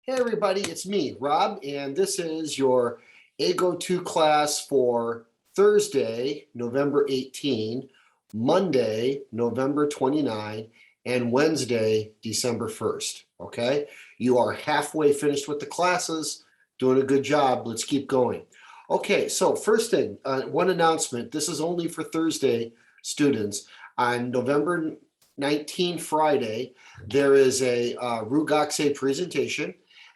Hey everybody, it's me, Rob, and this is your AGO 2 class for Thursday, November 18, Monday, November 29, and Wednesday, December 1st. Okay, you are halfway finished with the classes, doing a good job. Let's keep going. Okay, so first thing, one announcement. This is only for Thursday students. On November 19, Friday, there is a Rugakse presentation.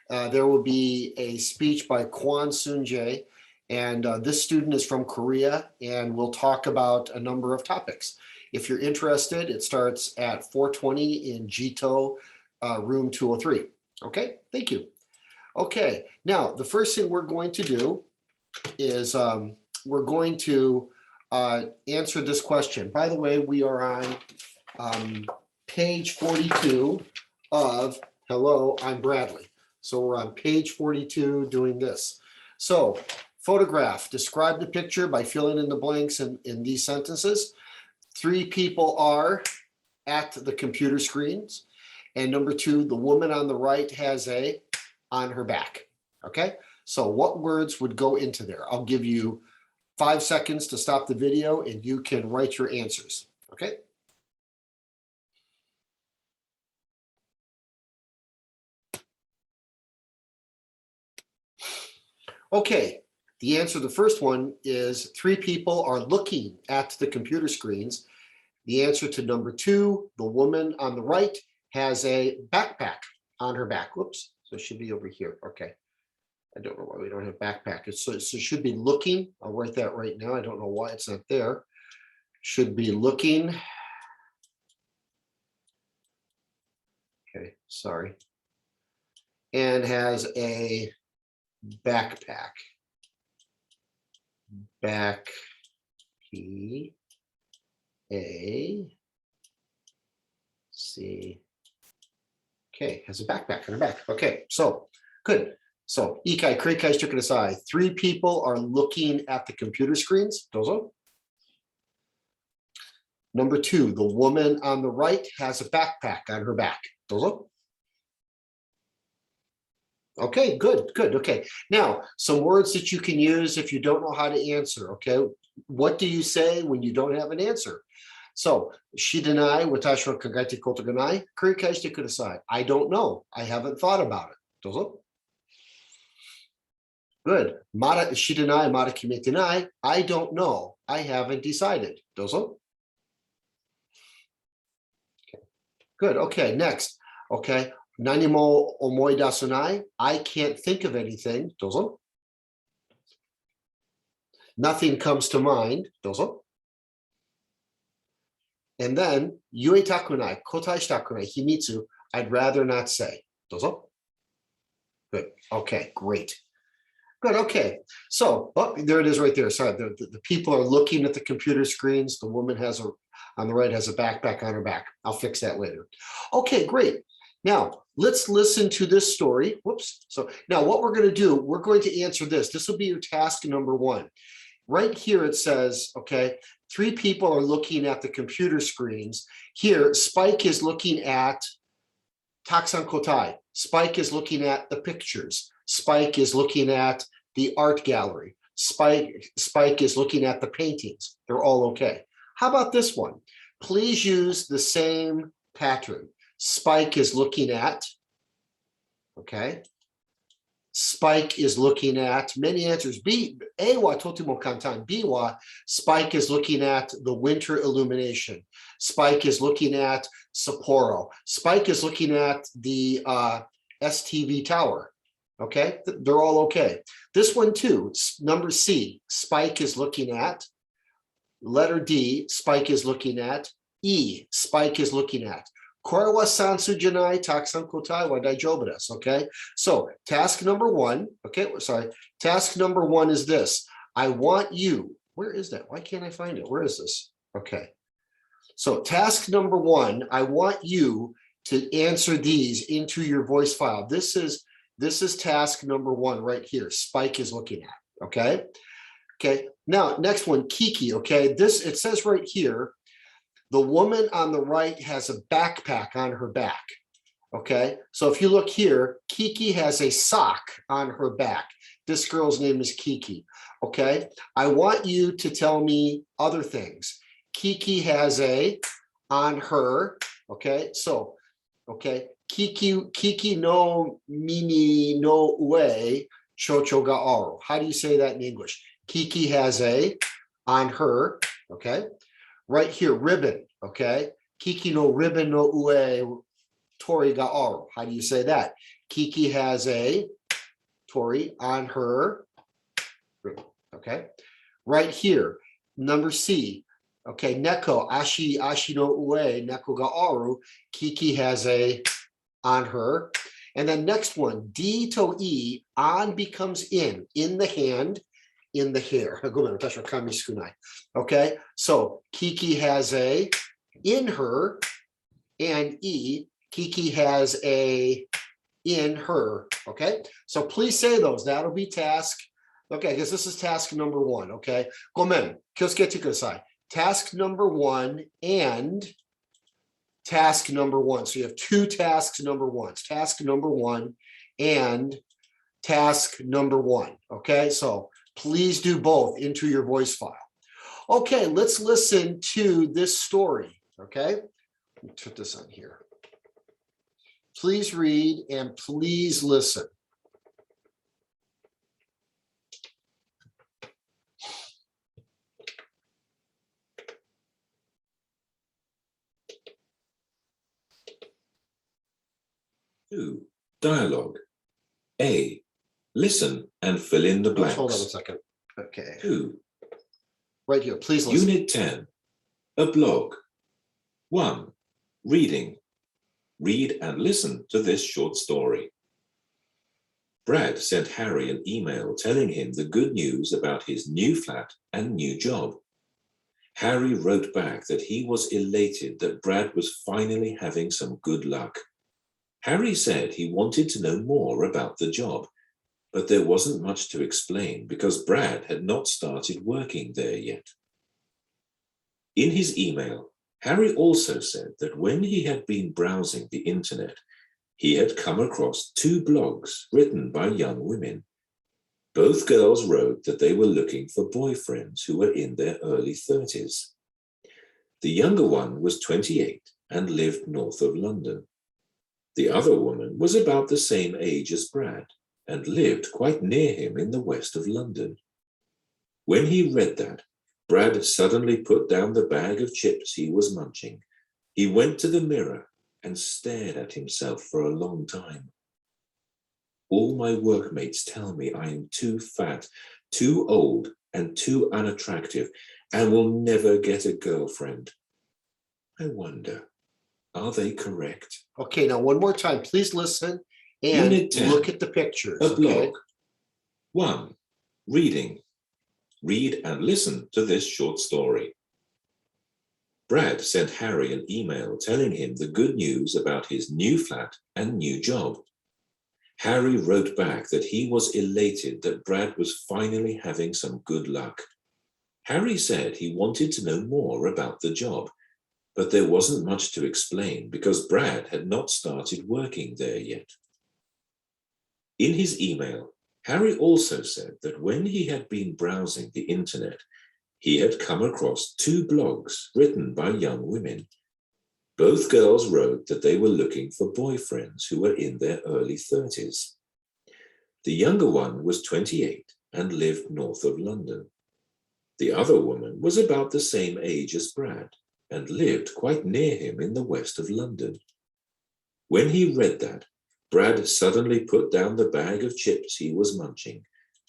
There will be a speech by Kwon Soon-jae, and this student is from Korea, and we'll talk about a number of topics. If you're interested, it starts at 4:20 in Jito, room 203. Okay, thank you. Okay, now the first thing we're going to do is we're going to answer this question. By the way, we are on page 42 of Hello, I'm Bradley. So we're on page 42 doing this. So photograph, describe the picture by filling in the blanks in these sentences. 3 people are at the computer screens. And number 2, the woman on the right has a on her back. Okay, so what words would go into there? I'll give you 5 seconds to stop the video and you can write your answers. Okay. Okay, the answer to the first one is 3 people are looking at the computer screens. The answer to number 2, the woman on the right has a backpack on her back. Whoops, so it should be over here. Okay, I don't know why we don't have backpack. So it should be looking. I'll write that right now. I don't know why it's not there. Should be looking. Okay, sorry. And has a backpack. Back P A C. Okay, has a backpack on her back. Okay, so good. So Ikai, Krikai, Stukanasai. 3 people are looking at the computer screens. Dozo. Number 2, the woman on the right has a backpack on her back. Dozo. Okay, good, good. Okay, now some words that you can use if you don't know how to answer. Okay, what do you say when you don't have an answer? So, shidanai, watashi wa kagaete koto ga nai, kurikai shite kudasai. I don't know. I haven't thought about it. Dozo. Good. Mada shidanai, mada kimete nai. I don't know. I haven't decided. Dozo. Okay. Good. Okay, next. Okay. Nani mo omoidasu nai. I can't think of anything. Dozo. Nothing comes to mind. Dozo. And then, yuetakunai, kotai shitakunai, himitsu, I'd rather not say. Dozo. Good. Okay, great. Good. Okay. So, oh, there it is right there. Sorry, the people are looking at the computer screens. The woman has on the right has a backpack on her back. I'll fix that later. Okay, great. Now, let's listen to this story. Whoops. So now what we're going to do, we're going to answer this. This will be your task number 1. Right here it says, okay, 3 people are looking at the computer screens. Here, Spike is looking at Taksan Kotai. Spike is looking at the pictures. Spike is looking at the art gallery. Spike is looking at the paintings. They're all okay. How about this one? Please use the same pattern. Spike is looking at, okay. Spike is looking at many answers. B, A wa totemo kantan. B wa, Spike is looking at the winter illumination. Spike is looking at Sapporo. Spike is looking at the STV tower. Okay, they're all okay. This one too, number C, Spike is looking at. Letter D, Spike is looking at. E, Spike is looking at. Kore wa sansu janai, taksan kotai wa daijoubu desu. Okay, so task number 1. Okay, sorry. Task number 1 is this. I want you. Where is that? Why can't I find it? Where is this? Okay. So task number 1. I want you to answer these into your voice file. This is task number 1 right here. Spike is looking at. Okay. Okay. Now next one, Kiki. Okay. This it says right here. The woman on the right has a backpack on her back. Okay, so if you look here, Kiki has a sock on her back. This girl's name is Kiki. Okay, I want you to tell me other things. Kiki has a on her. Okay, so okay, Kiki no mini no ue chocho ga aru. How do you say that in English? Kiki has a on her. Okay, right here, ribbon. Okay, Kiki no ribbon no ue tori ga aru. How do you say that? Kiki has a tori on her. Okay, right here, number C. Okay, neko ashi no ue neko ga aru. Kiki has a on her. And then next one, D to E, on becomes in the hand, in the hair. Okay, so Kiki has a in her, and E, Kiki has a in her. Okay, so please say those. That'll be task. Okay, because this is task number 1. Okay, gomen, kiyosuke kudasai. Task number 1 and task number 1. So you have 2 tasks number 1s. Task number 1 and task number 1. Okay, so please do both into your voice file. Okay, let's listen to this story. Okay, let me put this on here. Please read and please listen. Two, dialogue. A, listen and fill in the blanks. Hold on a second. Okay. 2, right here, please listen. Unit 10, a blog. 1, reading. Read and listen to this short story. Brad sent Harry an email telling him the good news about his new flat and new job. Harry wrote back that he was elated that Brad was finally having some good luck. Harry said he wanted to know more about the job, but there wasn't much to explain because Brad had not started working there yet. In his email, Harry also said that when he had been browsing the internet, he had come across 2 blogs written by young women. Both girls wrote that they were looking for boyfriends who were in their early 30s. The younger one was 28 and lived north of London. The other woman was about the same age as Brad and lived quite near him in the west of London. When he read that, Brad suddenly put down the bag of chips he was munching. He went to the mirror and stared at himself for a long time. All my workmates tell me I am too fat, too old, and too unattractive, and will never get a girlfriend. I wonder, are they correct? Okay, now one more time, please listen and Unit 10, look at the pictures. a blog. Okay? 1, reading. Read and listen to this short story. Brad sent Harry an email telling him the good news about his new flat and new job. Harry wrote back that he was elated that Brad was finally having some good luck. Harry said he wanted to know more about the job, but there wasn't much to explain because Brad had not started working there yet. In his email, Harry also said that when he had been browsing the internet, he had come across 2 blogs written by young women. Both girls wrote that they were looking for boyfriends who were in their early 30s. The younger one was 28 and lived north of London. The other woman was about the same age as Brad and lived quite near him in the west of London. When he read that, Brad suddenly put down the bag of chips he was munching.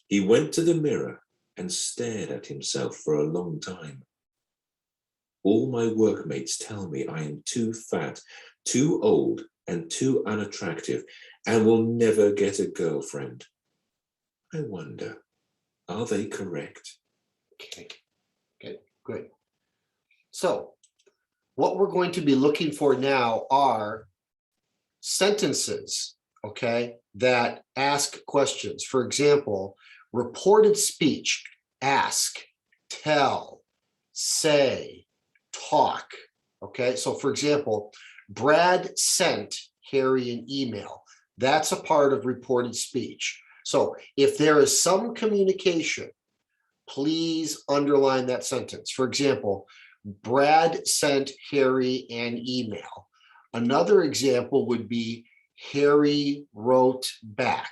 He went to the mirror and stared at himself for a long time. All my workmates tell me I am too fat, too old, and too unattractive, and will never get a girlfriend. I wonder, are they correct? Okay, good. So, what we're going to be looking for now are sentences, okay, that ask questions. For example, reported speech, ask, tell, say, talk. Okay, so for example, Brad sent Harry an email. That's a part of reported speech. So if there is some communication, please underline that sentence. For example, Brad sent Harry an email. Another example would be Harry wrote back.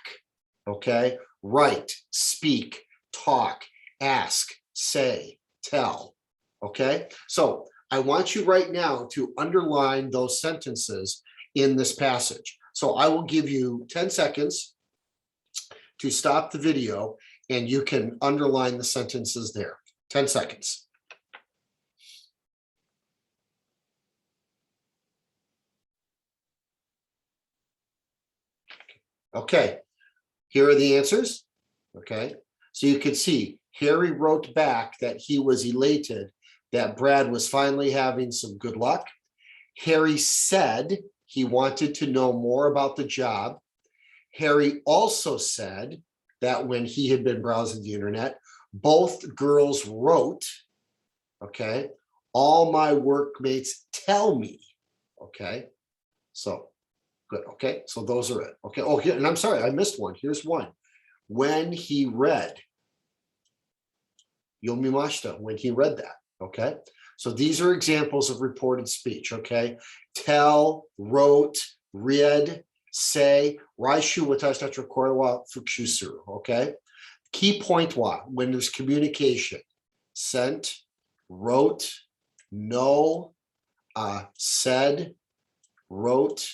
Okay, write, speak, talk, ask, say, tell. Okay, so I want you right now to underline those sentences in this passage. So I will give you 10 seconds to stop the video and you can underline the sentences there. 10 seconds. Okay, here are the answers. Okay, so you can see Harry wrote back that he was elated that Brad was finally having some good luck. Harry said he wanted to know more about the job. Harry also said that when he had been browsing the internet, both girls wrote, okay, all my workmates tell me, okay, so good, okay, so those are it, okay. Oh, here, and I'm sorry, I missed one. Here's one. When he read, Yomimashita, when he read that, okay. So these are examples of reported speech, okay. Tell, wrote, read, say, raishu watashi tachi wa kore wa fukushu suru, okay. Key point wa, when there's communication, sent, wrote, know, said, wrote,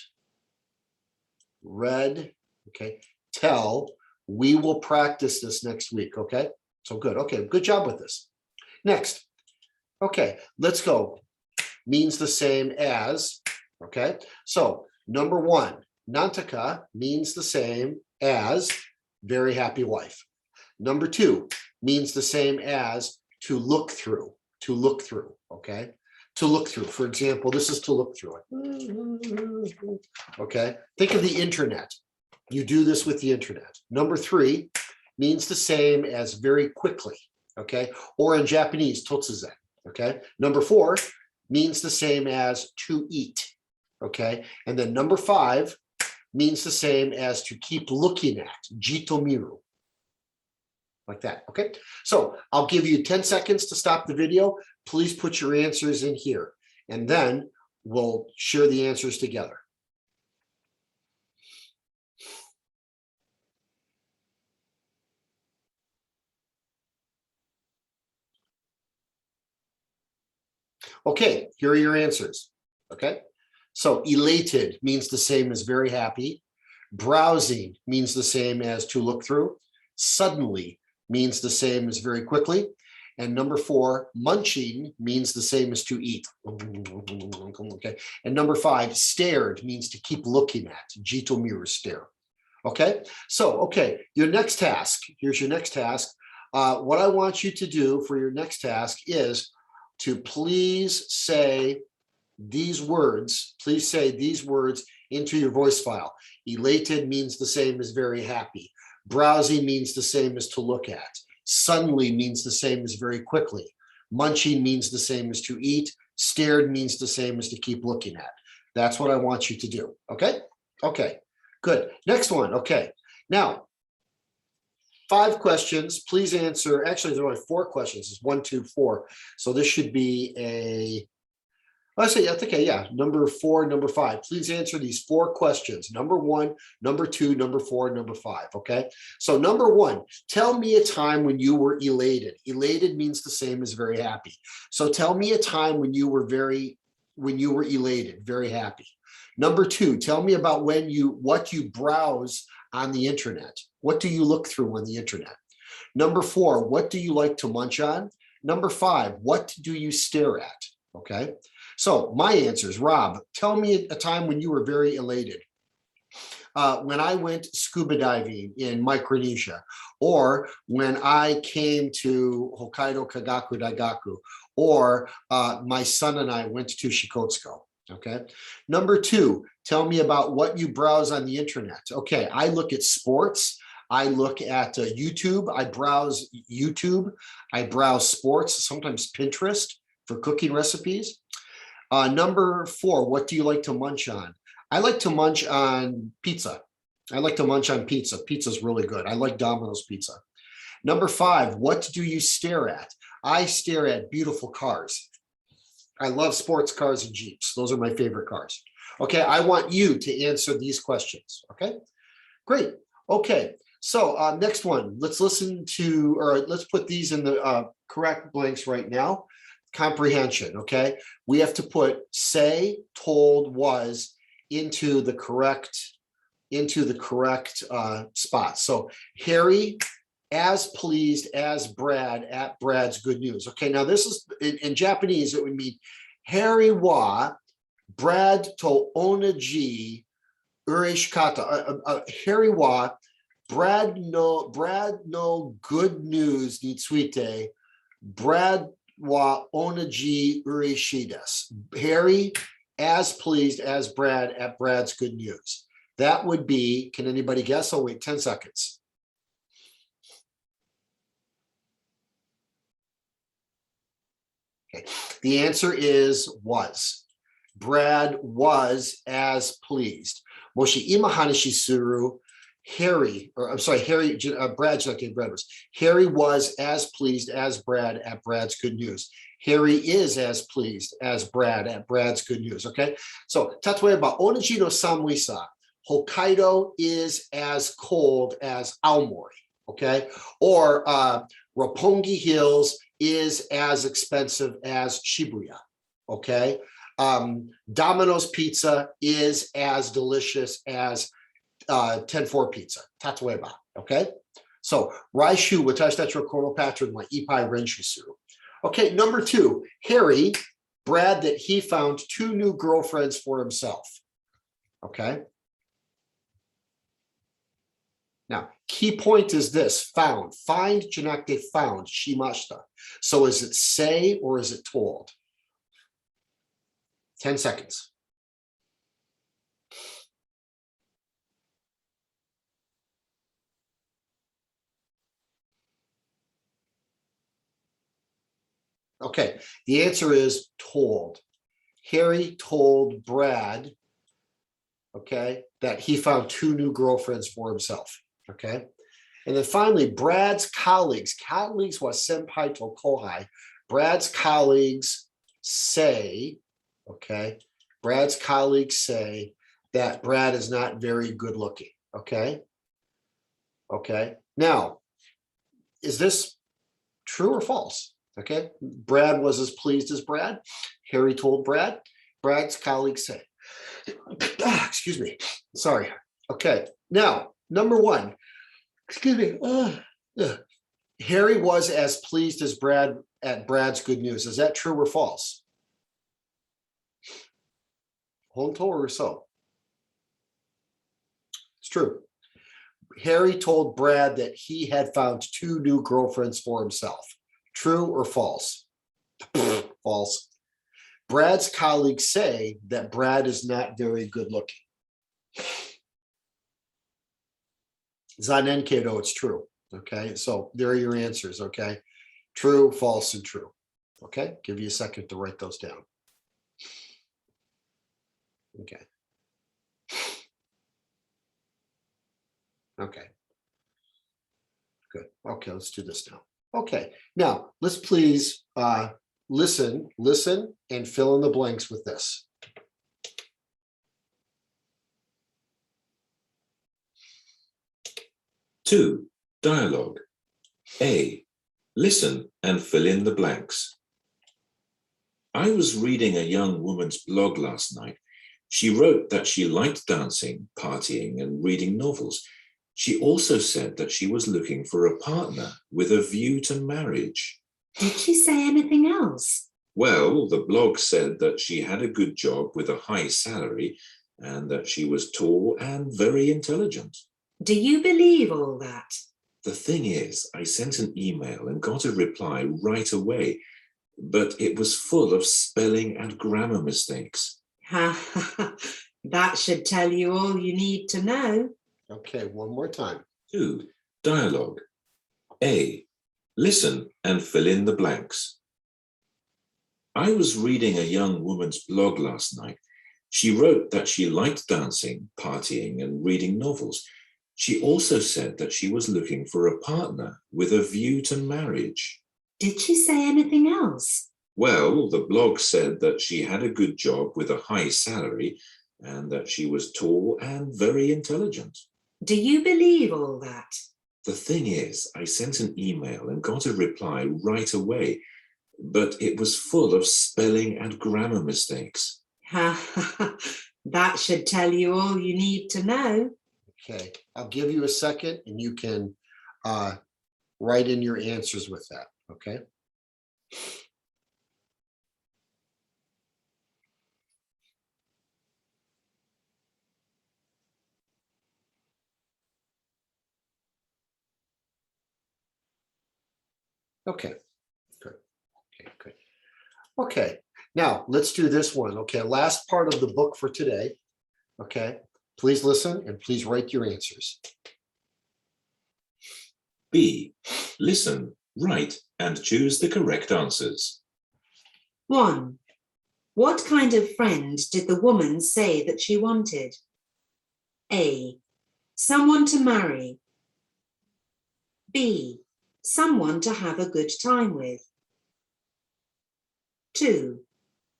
read, okay, tell. We will practice this next week, okay? So good, okay, good job with this. Next, okay, let's go. Means the same as, okay? So number one, Nantaka means the same as very happy wife. Number two means the same as to look through, okay? To look through, for example, this is to look through it. Okay, think of the internet. You do this with the internet. Number three means the same as very quickly, okay? Or in Japanese, totsuzen, okay? Number four means the same as to eat, okay? And then number five means the same as to keep looking at, jitomiru, like that, okay? So I'll give you 10 seconds to stop the video. Please put your answers in here, and then we'll share the answers together. Okay, here are your answers, okay? So elated means the same as very happy. Browsing means the same as to look through. Suddenly means the same as very quickly. And number four, munching means the same as to eat. Okay. And number five, stared means to keep looking at. Jitomiru, stare. Okay. So, okay, your next task. Here's your next task. What I want you to do for your next task is to please say these words. Please say these words into your voice file. Elated means the same as very happy. Browsing means the same as to look at. Suddenly means the same as very quickly. Munching means the same as to eat. Stared means the same as to keep looking at. That's what I want you to do, okay? Okay, good. Next one, okay. Now, 5 questions, please answer. Actually, there are only 4 questions. It's 1, 2, 4. So this should be a, let's say, okay, yeah, number 4, number 5. Please answer these 4 questions. Number 1, number 2, number 4, number 5, okay? So number 1, tell me a time when you were elated. Elated means the same as very happy. So tell me a time when you were elated, very happy. Number 2, tell me about what you browse on the internet. What do you look through on the internet? Number 4, what do you like to munch on? Number 5, what do you stare at? Okay. So my answers, Rob, tell me a time when you were very elated. When I went scuba diving in Micronesia, or when I came to Hokkaido Kagaku Daigaku, or my son and I went to Shikotsuko. Okay. Number 2, tell me about what you browse on the internet. Okay, I look at sports. I look at YouTube. I browse YouTube. I browse sports, sometimes Pinterest for cooking recipes. Number 4, what do you like to munch on? I like to munch on pizza. I like to munch on pizza. Pizza's really good. I like Domino's pizza. Number 5, what do you stare at? I stare at beautiful cars. I love sports cars and Jeeps. Those are my favorite cars. Okay, I want you to answer these questions. Okay, great. Okay, so next one, let's listen to, or let's put these in the correct blanks right now. Comprehension, okay? We have to put say, told, was into the correct spot. So Harry as pleased as Brad at Brad's good news. Okay, now this is in Japanese, it would mean Harry wa Brad to onaji ureshikata. Harry wa Brad no good news ni tsuite Brad wa onaji ureshi desu. Harry as pleased as Brad at Brad's good news. That would be, can anybody guess? I'll wait 10 seconds. Okay. The answer is was. Brad was as pleased. Moshi ima hanashi suru Harry, or I'm sorry, Harry, Brad was. Harry was as pleased as Brad at Brad's good news. Harry is as pleased as Brad at Brad's good news. Okay, so tatoeba onaji no samuisa. Hokkaido is as cold as Aomori. Okay, or Roppongi Hills is as expensive as Shibuya. Okay, Domino's Pizza is as delicious as 10-4 pizza. Tatoeba. Okay, so Raishu watashi tachi wa kono pattern wa ippai renshu suru. Okay, number 2, Harry, Brad that he found 2 new girlfriends for himself. Okay. Now, key point is this, found. Find, janakute, found, shimashita. So is it say or is it told? 10 seconds. Okay, the answer is told. Harry told Brad, okay, that he found 2 new girlfriends for himself. Okay, and then finally, Brad's colleagues was senpai to kohai. Brad's colleagues say, okay, Brad's colleagues say that Brad is not very good looking. Okay, okay. Now, is this true or false? Okay, Brad was as pleased as Brad. Harry told Brad. Brad's colleagues say. Excuse me. Sorry. Okay. Now, number 1. Excuse me. Harry was as pleased as Brad at Brad's good news. Is that true or false? Honto or so? It's true. Harry told Brad that he had found 2 new girlfriends for himself. True or false? False. Brad's colleagues say that Brad is not very good looking. Zanen kedo, it's true. Okay, so there are your answers. Okay, true, false, and true. Okay, give you a second to write those down. Okay. Okay. Good. Okay, let's do this now. Okay, now let's please listen, and fill in the blanks with this. Two, dialogue. A, listen and fill in the blanks. I was reading a young woman's blog last night. She wrote that she liked dancing, partying, and reading novels. She also said that she was looking for a partner with a view to marriage. Did she say anything else? Well, the blog said that she had a good job with a high salary and that she was tall and very intelligent. Do you believe all that? The thing is, I sent an email and got a reply right away, but it was full of spelling and grammar mistakes. That should tell you all you need to know. Okay, one more time. 2, dialogue. A, listen and fill in the blanks. I was reading a young woman's blog last night. She wrote that she liked dancing, partying, and reading novels. She also said that she was looking for a partner with a view to marriage. Did she say anything else? Well, the blog said that she had a good job with a high salary and that she was tall and very intelligent. Do you believe all that? The thing is, I sent an email and got a reply right away, but it was full of spelling and grammar mistakes. That should tell you all you need to know. Okay, I'll give you a second and you can write in your answers with that, okay? Okay, good. Okay, good. Okay, now let's do this one. Okay, last part of the book for today. Okay, please listen and please write your answers. B. Listen, write, and choose the correct answers. 1. What kind of friend did the woman say that she wanted? A. Someone to marry. B. Someone to have a good time with. 2.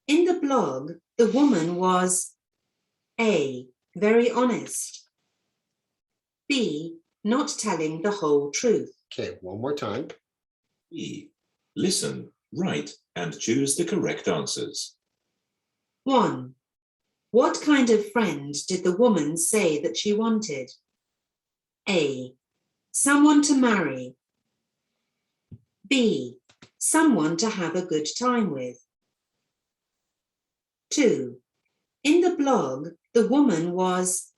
In the blog, the woman was A. Very honest. B. Not telling the whole truth. Okay, one more time. B. Listen, write, and choose the correct answers. 1. What kind of friend did the woman say that she wanted? A. Someone to marry. B. Someone to have a good time with. 2. In the blog, the woman was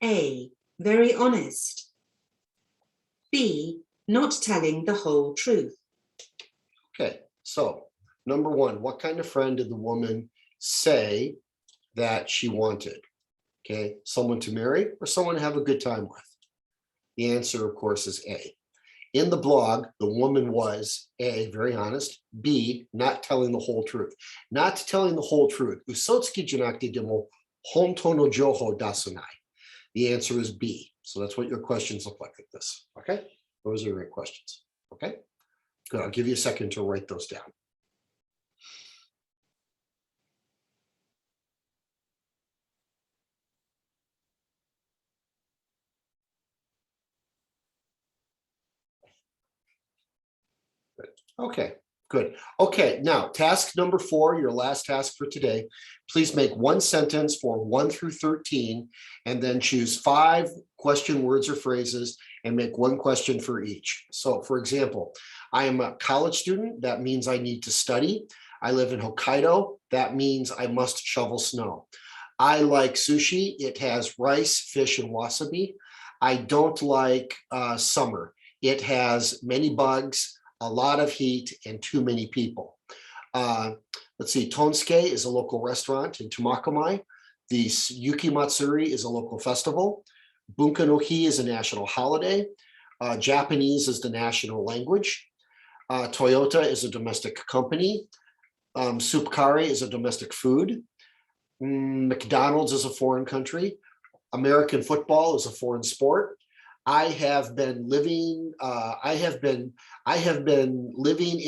A. Very honest. B. Not telling the whole truth. Okay, so number one, what kind of friend did the woman say that she wanted? Okay, someone to marry or someone to have a good time with? The answer, of course, is A. In the blog, the woman was A, very honest, B, not telling the whole truth. Not telling the whole truth. Usotsuki janakute demo hontou no jouhou dasunai. The answer is B. So that's what your questions look like this. Okay, those are your questions. Okay, good. I'll give you a second to write those down. Okay, good. Okay, now task number 4, your last task for today. Please make one sentence for 1 through 13, and then choose 5 question words or phrases and make one question for each. So for example, I am a college student. That means I need to study. I live in Hokkaido. That means I must shovel snow. I like sushi. It has rice, fish, and wasabi. I don't like summer. It has many bugs, a lot of heat, and too many people. Let's see, Tonsuke is a local restaurant in Tomakomai. The Yuki Matsuri is a local festival. Bunka no Hi is a national holiday. Japanese is the national language. Toyota is a domestic company. Soup curry is a domestic food. McDonald's is a foreign country. American football is a foreign sport. I have been living in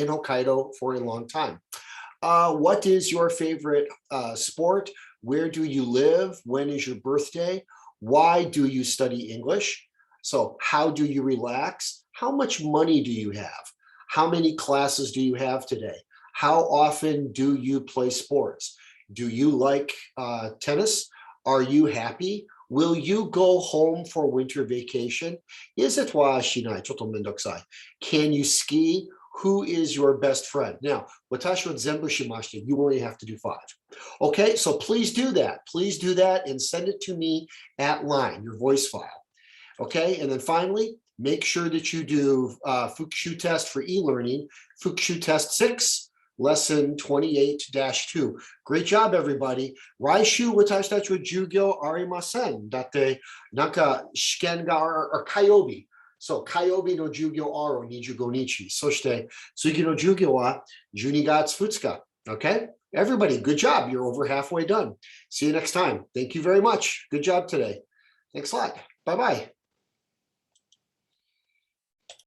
Hokkaido for a long time. What is your favorite sport? Where do you live? When is your birthday? Why do you study English? So how do you relax? How much money do you have? How many classes do you have today? How often do you play sports? Do you like tennis? Are you happy? Will you go home for winter vacation? Is it wa shinai? Chotto mendokusai. Can you ski? Who is your best friend? Now, watashi wa zenbu shimashita. You only have to do 5. Okay, so please do that. Please do that and send it to me at line, your voice file. Okay, and then finally, make sure that you do Fukushu test for e-learning, Fukushu test 6, lesson 28-2. Great job, everybody. Raishu watashi tachi wa jugyo arimasen. Datte nanka shiken ga aru kayobi. So kayobi no jugyo aru 25 nichi. Soshite tsugi no jugyo wa 12 gatsu 2 日. Okay? Everybody, good job. You're over halfway done. See you next time. Thank you very much. Good job today. Thanks a lot. Bye-bye.